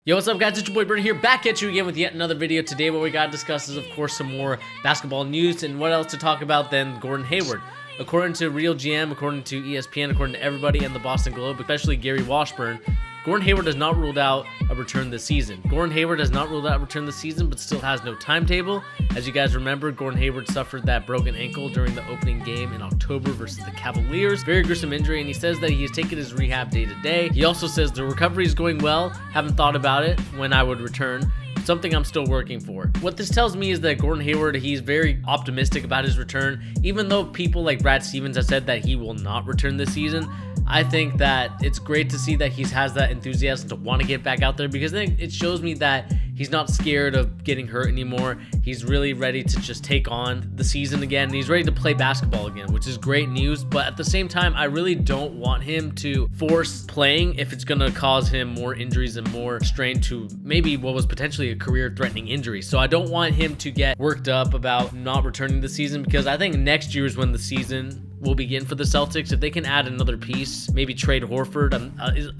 Yo, what's up guys, it's your boy Bird here, back at you again with yet another video. Today what we gotta discuss is of course some more basketball news, and what else to talk about than Gordon Hayward. According to Real GM, according to ESPN, according to everybody in the Boston Globe, especially Gary Washburn, Gordon Hayward has not ruled out a return this season. Gordon Hayward has not ruled out a return this season, but still has no timetable. As you guys remember, Gordon Hayward suffered that broken ankle during the opening game in October versus the Cavaliers. Very gruesome injury, and he says that he has taken his rehab day to day. He also says the recovery is going well. Haven't thought about it when I would return. Something I'm still working for. What this tells me is that Gordon Hayward, he's very optimistic about his return. Even though people like Brad Stevens have said that he will not return this season, I think that it's great to see that he has that enthusiasm to want to get back out there, because then it shows me that he's not scared of getting hurt anymore. He's really ready to just take on the season again, and he's ready to play basketball again, which is great news. But at the same time, I really don't want him to force playing if it's going to cause him more injuries and more strain to maybe what was potentially a career-threatening injury. So I don't want him to get worked up about not returning this season, because I think next year is when the season will begin for the Celtics. If they can add another piece, maybe trade Horford.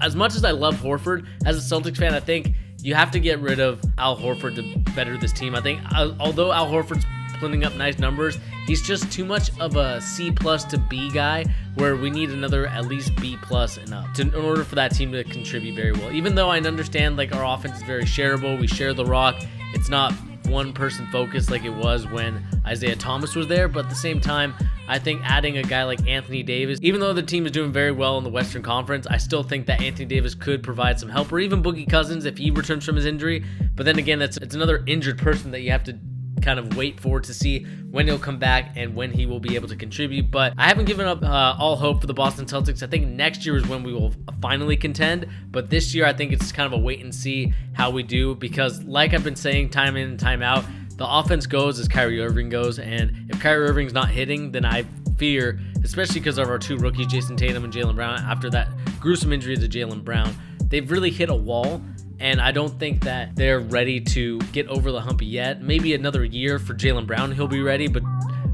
As much as I love Horford, as a Celtics fan, I think you have to get rid of Al Horford to better this team. I think although Al Horford's putting up nice numbers, he's just too much of a C+ to B guy, where we need another at least B+ and up in order for that team to contribute very well. Even though I understand like our offense is very shareable, we share the rock, it's not one person focused like it was when Isaiah Thomas was there. But at the same time, I think adding a guy like Anthony Davis, even though the team is doing very well in the Western Conference, I still think that Anthony Davis could provide some help, or even Boogie Cousins if he returns from his injury. But then again, it's another injured person that you have to kind of wait for to see when he'll come back and when he will be able to contribute. But I haven't given up all hope for the Boston Celtics. I think next year is when we will finally contend, but this year I think it's kind of a wait and see how we do, because like I've been saying time in and time out, the offense goes as Kyrie Irving goes, and if Kyrie Irving's not hitting, then I fear, especially because of our two rookies, Jason Tatum and Jaylen Brown, after that gruesome injury to Jaylen Brown, they've really hit a wall. And I don't think that they're ready to get over the hump yet. Maybe another year for Jaylen Brown, he'll be ready. But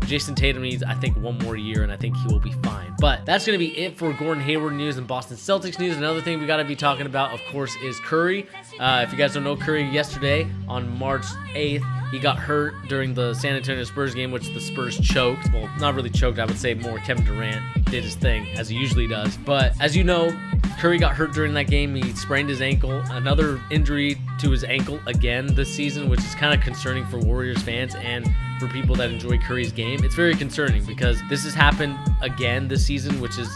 Jason Tatum needs, I think, one more year, and I think he will be fine. But that's going to be it for Gordon Hayward news and Boston Celtics news. Another thing we got to be talking about, of course, is Curry. If you guys don't know, Curry yesterday on March 8th, he got hurt during the San Antonio Spurs game, which the Spurs choked. Well, not really choked, I would say more Kevin Durant did his thing, as he usually does. But as you know, Curry got hurt during that game. He sprained his ankle. Another injury to his ankle again this season, which is kind of concerning for Warriors fans and for people that enjoy Curry's game. It's very concerning because this has happened again this season, which is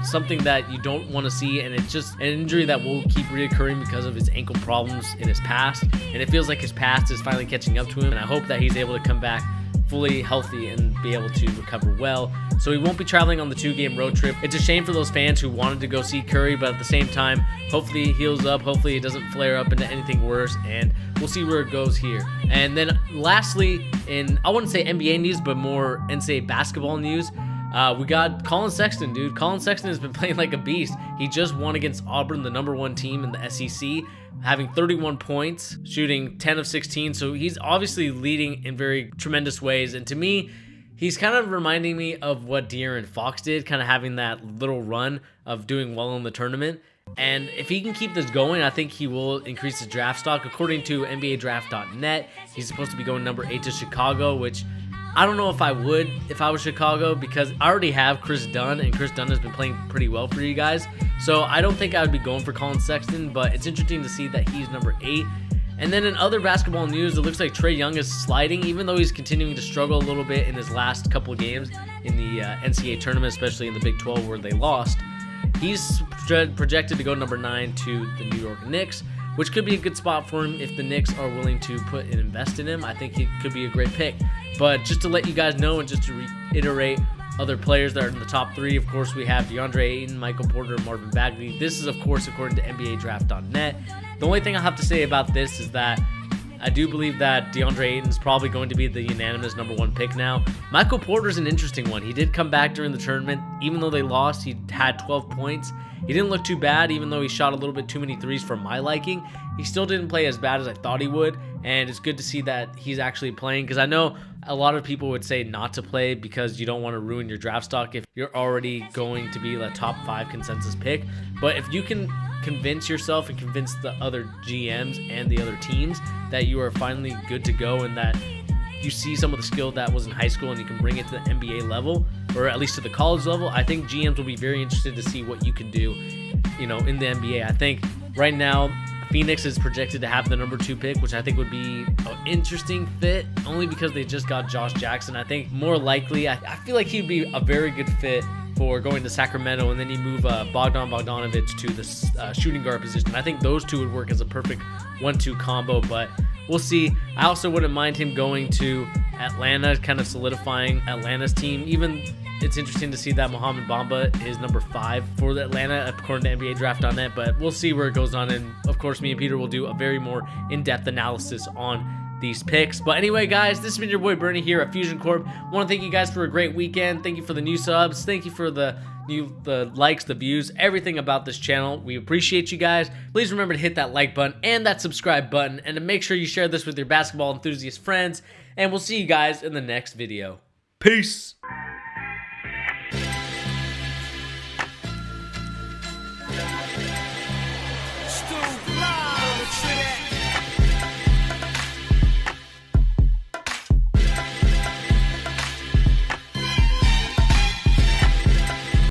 something that you don't want to see, and it's just an injury that will keep reoccurring because of his ankle problems in his past, and it feels like his past is finally catching up to him, and I hope that he's able to come back fully healthy and be able to recover well, so he won't be traveling on the 2-game road trip. It's a shame for those fans who wanted to go see Curry, but at the same time, hopefully he heals up, hopefully it doesn't flare up into anything worse, and we'll see where it goes here. And then lastly, in, I wouldn't say NBA news, but more NCAA basketball news, we got Colin Sexton, dude. Colin Sexton has been playing like a beast. He just won against Auburn, the #1 team in the SEC, having 31 points, shooting 10 of 16. So he's obviously leading in very tremendous ways. And to me, he's kind of reminding me of what De'Aaron Fox did, kind of having that little run of doing well in the tournament. And if he can keep this going, I think he will increase his draft stock. According to NBADraft.net, he's supposed to be going number 8 to Chicago, which I don't know if I would if I was Chicago, because I already have Chris Dunn, and Chris Dunn has been playing pretty well for you guys. So I don't think I would be going for Colin Sexton, but it's interesting to see that he's number 8. And then in other basketball news, it looks like Trae Young is sliding, even though he's continuing to struggle a little bit in his last couple of games in the NCAA tournament, especially in the Big 12 where they lost. He's projected to go number 9 to the New York Knicks, which could be a good spot for him if the Knicks are willing to put and invest in him. I think he could be a great pick. But just to let you guys know, and just to reiterate other players that are in the top 3, of course, we have DeAndre Ayton, Michael Porter, Marvin Bagley. This is, of course, according to NBADraft.net. The only thing I have to say about this is that I do believe that DeAndre Ayton is probably going to be the unanimous #1 pick now. Michael Porter's an interesting one. He did come back during the tournament. Even though they lost, he had 12 points. He didn't look too bad, even though he shot a little bit too many threes for my liking. He still didn't play as bad as I thought he would, and it's good to see that he's actually playing, because I know a lot of people would say not to play because you don't want to ruin your draft stock if you're already going to be a top 5 consensus pick. But if you can convince yourself and convince the other GMs and the other teams that you are finally good to go, and that you see some of the skill that was in high school and you can bring it to the NBA level, or at least to the college level, I think GMs will be very interested to see what you can do, you know, in the NBA. I think right now Phoenix is projected to have the number 2 pick, which I think would be an interesting fit, only because they just got Josh Jackson. I think more likely, I feel like he'd be a very good fit for going to Sacramento, and then you move Bogdan Bogdanovic to the shooting guard position. I think those two would work as a perfect 1-2 combo, but we'll see. I also wouldn't mind him going to Atlanta, kind of solidifying Atlanta's team. Even it's interesting to see that Mohamed Bamba is number 5 for the Atlanta, according to NBA Draft.net, but we'll see where it goes on. And of course, me and Peter will do a very more in-depth analysis on these picks. But anyway, guys, this has been your boy Bernie here at Fusion Corp. Want to thank you guys for a great weekend. Thank you for the new subs. Thank you for the likes, the views, everything about this channel. We appreciate you guys. Please remember to hit that like button and that subscribe button, and to make sure you share this with your basketball enthusiast friends. And we'll see you guys in the next video. Peace.